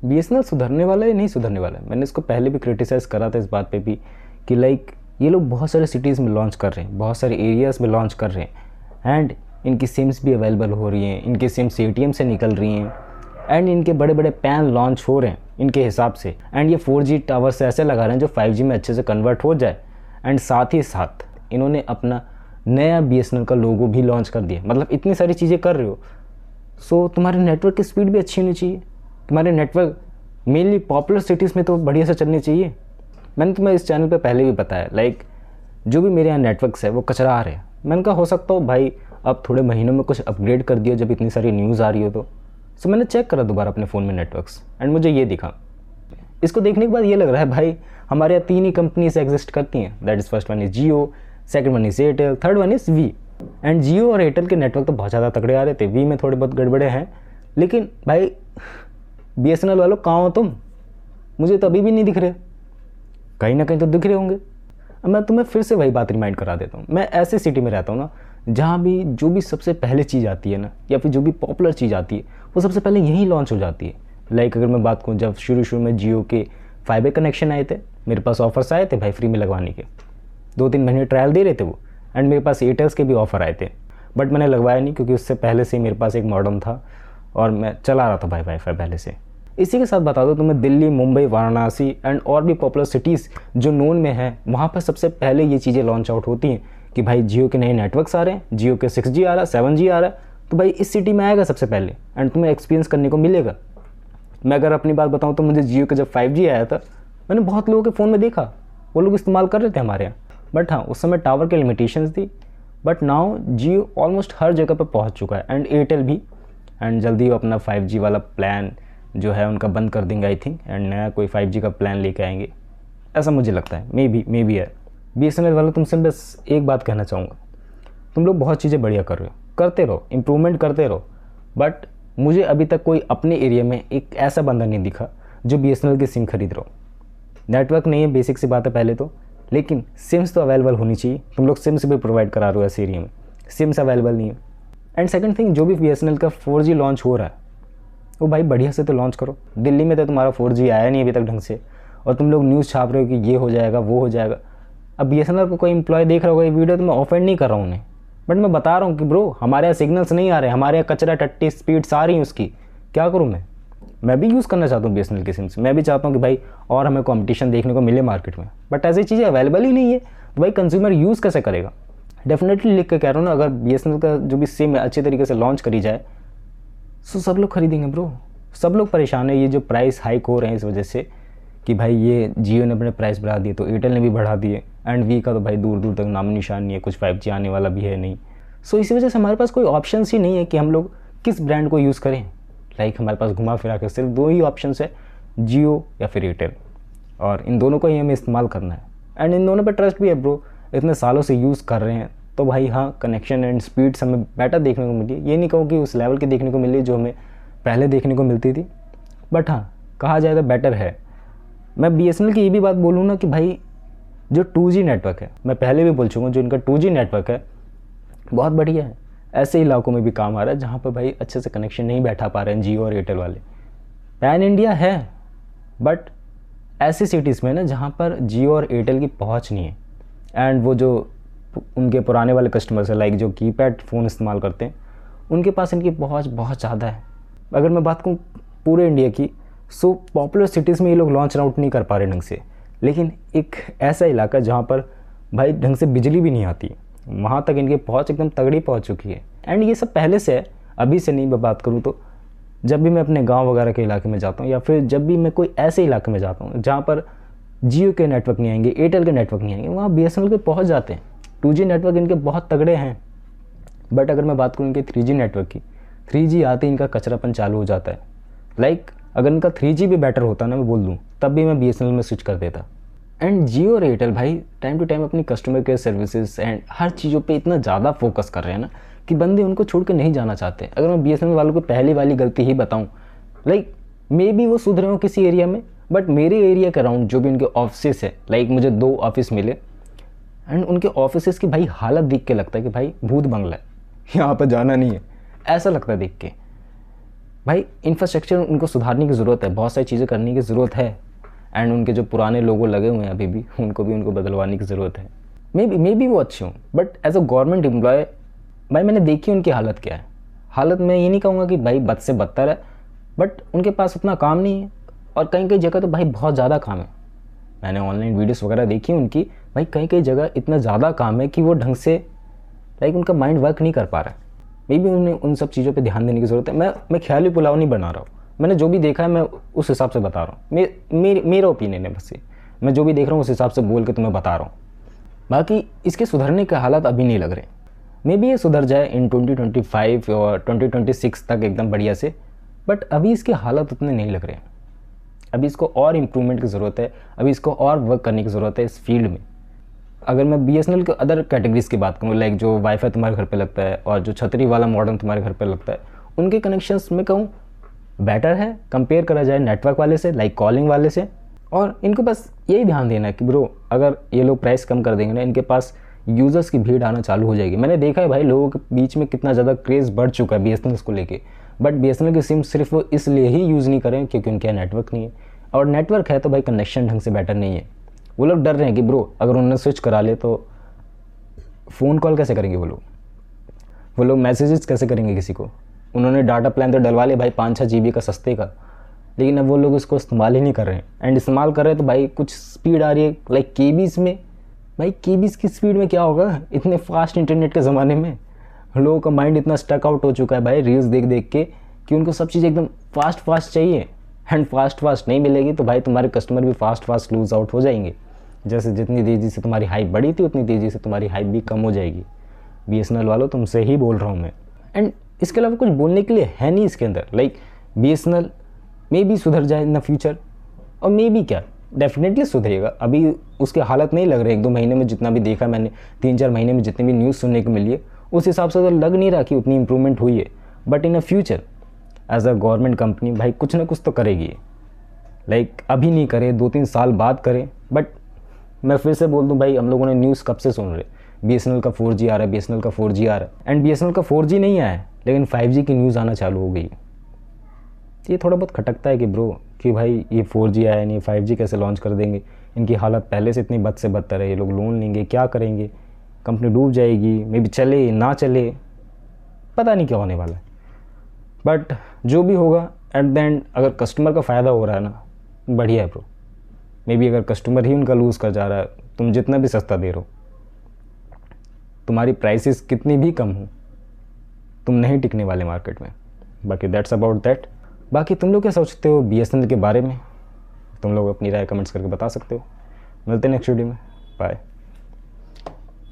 BSNL सुधरने वाला है नहीं सुधरने वाला है। मैंने इसको पहले भी क्रिटिसाइज़ करा था इस बात पे भी कि लाइक ये लोग बहुत सारे सिटीज़ में लॉन्च कर रहे हैं, बहुत सारे एरियाज़ में लॉन्च कर रहे हैं एंड इनकी सिम्स भी अवेलेबल हो रही हैं, इनके सिम्स एटीएम से निकल रही हैं एंड इनके बड़े बड़े पैन लॉन्च हो रहे हैं इनके हिसाब से एंड ये 4G टावर से ऐसे लगा रहे हैं जो 5G में अच्छे से कन्वर्ट हो जाए एंड साथ ही साथ इन्होंने अपना नया बीएसएनएल का लोगो भी लॉन्च कर दिया। मतलब इतनी सारी चीज़ें कर रहे हो, सो तुम्हारे नेटवर्क की स्पीड भी अच्छी होनी चाहिए, तुम्हारे नेटवर्क मेनली पॉपुलर सिटीज़ में तो बढ़िया से चलनी चाहिए। मैंने तुम्हें इस चैनल पे पहले भी बताया लाइक जो भी मेरे यहाँ नेटवर्क्स है वो कचरा आ रहे हैं। मैंने कहा हो सकता हो भाई अब थोड़े महीनों में कुछ अपग्रेड कर दिया जब इतनी सारी न्यूज़ आ रही हो तो। सो मैंने चेक करा दोबारा अपने फ़ोन में नेटवर्क्स एंड मुझे ये दिखा। इसको देखने के बाद ये लग रहा है भाई हमारे यहाँ 3 ही कंपनीज एग्जिस्ट करती हैं, that is first one is Jio, second one is Airtel, third one is Vi. And Jio और एयरटेल के नेटवर्क तो बहुत ज़्यादा तगड़े आ रहे थे, वी में थोड़े बहुत गड़बड़े हैं, लेकिन भाई बीएसएनएल वालों कहाँ हो तुम? मुझे तो अभी भी नहीं दिख रहे, कहीं ना कहीं तो दिख रहे होंगे। अब मैं तुम्हें फिर से वही बात रिमाइंड करा देता हूँ। मैं ऐसे सिटी में रहता हूँ ना जहाँ भी जो भी सबसे पहले चीज़ आती है ना या फिर जो भी पॉपुलर चीज़ आती है वो सबसे पहले यहीं लॉन्च हो जाती है। लाइक अगर मैं बात करूँ जब शुरू में जियो के फाइबर कनेक्शन आए थे, मेरे पास ऑफर्स आए थे भाई फ्री में लगवाने के, 2-3 महीने ट्रायल दे रहे थे वो एंड मेरे पास एयरटेल्स के भी ऑफ़र आए थे, बट मैंने लगवाया नहीं क्योंकि उससे पहले से मेरे पास एक मॉडम था और मैं चला रहा था भाई वाईफाई पहले से। इसी के साथ बता दो तुम्हें दिल्ली, मुंबई, वाराणसी एंड और भी पॉपुलर सिटीज़ जो नोन में हैं वहाँ पर सबसे पहले ये चीज़ें लॉन्च आउट होती हैं कि भाई जियो के नए नेटवर्क्स आ रहे हैं, जियो के 6G आ रहा है, 7G आ रहा है, तो भाई इस सिटी में आएगा सबसे पहले एंड तुम्हें एक्सपीरियंस करने को मिलेगा। मैं अगर अपनी बात बताऊँ तो मुझे जियो का जब 5G आया था मैंने बहुत लोगों के फ़ोन में देखा वो लोग इस्तेमाल कर रहे थे हमारे यहाँ, बट हाँ उस समय टावर के लिमिटेशंस थी, बट नाउ जियो ऑलमोस्ट हर जगह पर पहुँच चुका है एंड एयरटेल भी, एंड जल्दी वो अपना 5G वाला प्लान जो है उनका बंद कर देंगे आई थिंक एंड नया कोई 5G का प्लान लेके आएंगे, ऐसा मुझे लगता है। मे बी है। बीएसएनएल वालों तुमसे बस एक बात कहना चाहूँगा, तुम लोग बहुत चीज़ें बढ़िया कर रहे हो, करते रहो, इम्प्रूवमेंट करते रहो, बट मुझे अभी तक कोई अपने एरिया में एक ऐसा बंदा नहीं दिखा जो बीएसएनएल की सिम खरीद रहा हो। नेटवर्क नहीं है, बेसिक सी बात है पहले तो, लेकिन सिम्स तो अवेलेबल होनी चाहिए। तुम लोग सिम्स भी प्रोवाइड करा रहे हो ऐसे एरिया में, सिम्स अवेलेबल नहीं है। एंड सेकंड थिंग, जो भी बीएसएनएल का 4G लॉन्च हो रहा है वो भाई बढ़िया से तो लॉन्च करो। दिल्ली में तो तुम्हारा 4G आया नहीं अभी तक ढंग से और तुम लोग न्यूज़ छाप रहे हो कि ये हो जाएगा वो हो जाएगा। अब बीएसएनएल को कोई एम्प्लॉय देख रहा होगा ये वीडियो तो मैं ऑफेंड नहीं कर रहा हूँ उन्हें, बट मैं बता रहा हूँ कि ब्रो हमारे यहाँ सिग्नल्स नहीं आ रहे, हमारे यहाँ कचरा टट्टी स्पीड्स आ रही हैं उसकी, क्या करूँ मैं भी यूज़ करना चाहता हूँ बीएसएनएल की सिम्स, मैं भी चाहता हूँ कि भाई और हमें कॉम्पिटिशन देखने को मिले मार्केट में, बट ऐसी चीज़ें अवेलेबल ही नहीं है तो भाई कंज्यूमर यूज़ कैसे करेगा। डेफिनेटली लिख के कह रहा हूँ ना, अगर बीएसएनएल का जो भी सिम है अच्छे तरीके से लॉन्च करी जाए तो सब लोग खरीदेंगे ब्रो। सब लोग परेशान है ये जो प्राइस हाइक हो रहे हैं इस वजह से कि भाई ये जियो ने अपने प्राइस बढ़ा दिए तो एयरटेल ने भी बढ़ा दिए एंड वी का तो भाई दूर दूर तक नाम निशान नहीं है, कुछ 5G आने वाला भी है नहीं। सो इसी वजह से हमारे पास कोई ऑप्शंस ही नहीं है कि हम लोग किस ब्रांड को यूज़ करें। लाइक हमारे पास घुमा फिरा कर सिर्फ 2 ही ऑप्शंस है, जियो या फिर एयरटेल, और इन दोनों को ही हमें इस्तेमाल करना है एंड इन दोनों पर ट्रस्ट भी है ब्रो। इतने सालों से यूज़ कर रहे हैं तो भाई हाँ कनेक्शन एंड स्पीड्स हमें बेटर देखने को मिली है। ये नहीं कहूँ कि उस लेवल की देखने को मिली जो हमें पहले देखने को मिलती थी, बट हाँ कहा जाए तो बेटर है। मैं बीएसएनएल की ये भी बात बोलूँ ना कि भाई जो 2G नेटवर्क है, मैं पहले भी बोल चुका हूँ, जो इनका 2G नेटवर्क है बहुत बढ़िया है। ऐसे इलाकों में भी काम आ रहा है जहाँ पर भाई अच्छे से कनेक्शन नहीं बैठा पा रहे हैं जियो और एयरटेल वाले। पैन इंडिया है बट ऐसी सिटीज़ में ना जहाँ पर जियो और एयरटेल की पहुँच नहीं है एंड वो जो उनके पुराने वाले कस्टमर्स हैं लाइक जो कीपैड फ़ोन इस्तेमाल करते हैं उनके पास इनकी पहुँच बहुत ज़्यादा है। अगर मैं बात करूँ पूरे इंडिया की, सो पॉपुलर सिटीज़ में ये लोग लॉन्च आउट नहीं कर पा रहे ढंग से, लेकिन एक ऐसा इलाका जहाँ पर भाई ढंग से बिजली भी नहीं आती वहाँ तक इनकी पहुँच एकदम तगड़ी पहुँच चुकी है। एंड ये सब पहले से है, अभी से नहीं। मैं बात करूँ तो जब भी मैं अपने गांव वगैरह के इलाके में जाता हूँ या फिर जब भी मैं कोई ऐसे इलाके में जाता हूँ जहाँ पर जियो के नेटवर्क नहीं आएंगे, एयरटेल के नेटवर्क नहीं आएंगे, वहाँ बीएसएनएल के पहुँच जाते हैं। 2G नेटवर्क इनके बहुत तगड़े हैं, बट अगर मैं बात करूँ इनके 3G नेटवर्क की, 3G आते ही इनका कचरापन चालू हो जाता है। लाइक अगर इनका 3G भी बेटर होता ना मैं बोल दूँ तब भी मैं बीएसएनएल में स्विच कर देता। एंड जियो और एयरटेल भाई टाइम टू टाइम अपनी कस्टमर केयर सर्विसेज एंड हर चीज़ों पे इतना ज़्यादा फोकस कर रहे हैं ना कि बंदे उनको छोड़ के नहीं जाना चाहते। अगर मैं बीएसएनएल वालों को पहली वाली गलती ही बताऊँ, लाइक मे बी वो सुधरे हो किसी एरिया में, बट मेरे एरिया के अराउंड जो भी उनके ऑफिस है, लाइक मुझे 2 ऑफिस मिले एंड उनके ऑफिस की भाई हालत देख के लगता है कि भाई भूत बंगला है, यहाँ पर जाना नहीं है, ऐसा लगता है देख के। भाई इंफ्रास्ट्रक्चर उनको सुधारने की ज़रूरत है, बहुत सारी चीज़ें करने की ज़रूरत है। एंड उनके जो पुराने लोगो लगे हुए हैं अभी भी, उनको बदलवाने की ज़रूरत है। मे बी वो अच्छे हों, but as a government employee भाई मैंने देखी उनकी हालत क्या है। हालत मैं ये नहीं कहूँगा कि भाई बद से बदतर है, बट उनके पास उतना काम नहीं है, और कहीं कहीं जगह तो भाई बहुत ज़्यादा काम है। मैंने ऑनलाइन वीडियोस वगैरह देखी उनकी, भाई कहीं कहीं जगह इतना ज़्यादा काम है कि वो ढंग से लाइक उनका माइंड वर्क नहीं कर पा रहा है। मे बी उन्हें उन सब चीज़ों पे ध्यान देने की ज़रूरत है। मैं ख्याली पुलाव नहीं बना रहा हूँ, मैंने जो भी देखा है मैं उस हिसाब से बता रहा हूँ। मेरा ओपिनियन है बस ये, मैं जो भी देख रहा हूँ उस हिसाब से बोल के तुम्हें बता रहा हूँ। बाकी इसके सुधरने के हालात अभी नहीं लग रहे। मे बी ये सुधर जाए इन 2025 और 2026 तक एकदम बढ़िया से, बट अभी इसके हालात उतने नहीं लग रहे हैं। अभी इसको और इम्प्रूवमेंट की ज़रूरत है, अभी इसको और वर्क करने की ज़रूरत है इस फील्ड में। अगर मैं BSNL के अदर कैटेगरीज़ की बात करूँ, लाइक जो वाईफाई तुम्हारे घर पे लगता है और जो छतरी वाला मॉडर्न तुम्हारे घर पे लगता है, उनके कनेक्शंस में कहूँ बेटर है कंपेयर करा जाए नेटवर्क वाले से, लाइक कॉलिंग वाले से। और इनको बस यही ध्यान देना है कि ब्रो अगर ये लोग प्राइस कम कर देंगे ना, इनके पास यूज़र्स की भीड़ आना चालू हो जाएगी। मैंने देखा है भाई लोगों के बीच में कितना ज़्यादा क्रेज़ बढ़ चुका है BSNL को लेके, बट BSNL की सिम सिर्फ वो इसलिए ही यूज़ नहीं करें क्योंकि उनके यहाँ नेटवर्क नहीं है, और नेटवर्क है तो भाई कनेक्शन ढंग से बेटर नहीं है। वो लोग डर रहे हैं कि ब्रो अगर उन्होंने स्विच करा ले तो फ़ोन कॉल कैसे करेंगे वो लोग मैसेजेस कैसे करेंगे किसी को। उन्होंने डाटा प्लान तो डलवा ले भाई 5-6 GB का सस्ते का, लेकिन अब वो लोग इसको इस्तेमाल ही नहीं कर रहे हैं। एंड इस्तेमाल कर रहे हैं तो भाई कुछ स्पीड आ रही है लाइक केबीज़ में। भाई केबीज़ की स्पीड में क्या होगा इतने फास्ट इंटरनेट के ज़माने में। लोगों का माइंड इतना स्टक आउट हो चुका है भाई रील्स देख देख के कि उनको सब चीज़ एकदम फास्ट चाहिए। एंड फास्ट नहीं मिलेगी तो भाई तुम्हारे कस्टमर भी फास्ट लूज आउट हो जाएंगे। जैसे जितनी तेज़ी से तुम्हारी हाइप बढ़ी थी उतनी तेज़ी से तुम्हारी हाइप भी कम हो जाएगी। BSNL वालों तुमसे ही बोल रहा हूँ मैं। एंड इसके अलावा कुछ बोलने के लिए है नहीं इसके अंदर। लाइक BSNL मे भी सुधर जाए इन द फ्यूचर, और मे भी क्या डेफिनेटली सुधरेगा। अभी उसके हालत नहीं लग रहे। 1-2 महीने में जितना भी देखा मैंने, 3-4 महीने में जितनी भी न्यूज़ सुनने को मिली है उस हिसाब से तो लग नहीं रहा कि उतनी इंप्रूवमेंट हुई है। But in a future as a government company भाई कुछ ना कुछ तो करेगी। लाइक अभी नहीं करे 2-3 साल बाद करे। बट मैं फिर से बोल दूं भाई, हम लोगों ने न्यूज़ कब से सुन रहे, BSNL का 4G आ रहा है, BSNL का 4G आ रहा है। एंड BSNL का 4G नहीं आया है लेकिन 5G की न्यूज़ आना चालू हो गई। ये थोड़ा बहुत खटकता है कि ब्रो कि भाई ये 4G आया नहीं, 5G कैसे लॉन्च कर देंगे। इनकी हालत पहले से इतनी बद से बदतर है। ये लोग लोन लेंगे, क्या करेंगे, कंपनी डूब जाएगी, मे बी चले ना चले, पता नहीं क्या होने वाला है। बट जो भी होगा एट द एंड अगर कस्टमर का फ़ायदा हो रहा है ना, बढ़िया है ब्रो। मे बी अगर कस्टमर ही उनका लूज़ कर जा रहा है, तुम जितना भी सस्ता दे रहे हो, तुम्हारी प्राइसेस कितनी भी कम हो, तुम नहीं टिकने वाले मार्केट में। बाकी दैट्स अबाउट दैट। बाकी तुम लोग क्या सोचते हो BSNL के बारे में, तुम लोग अपनी राय कमेंट्स करके बता सकते हो। मिलते हैं नेक्स्ट वीडियो में, बाय।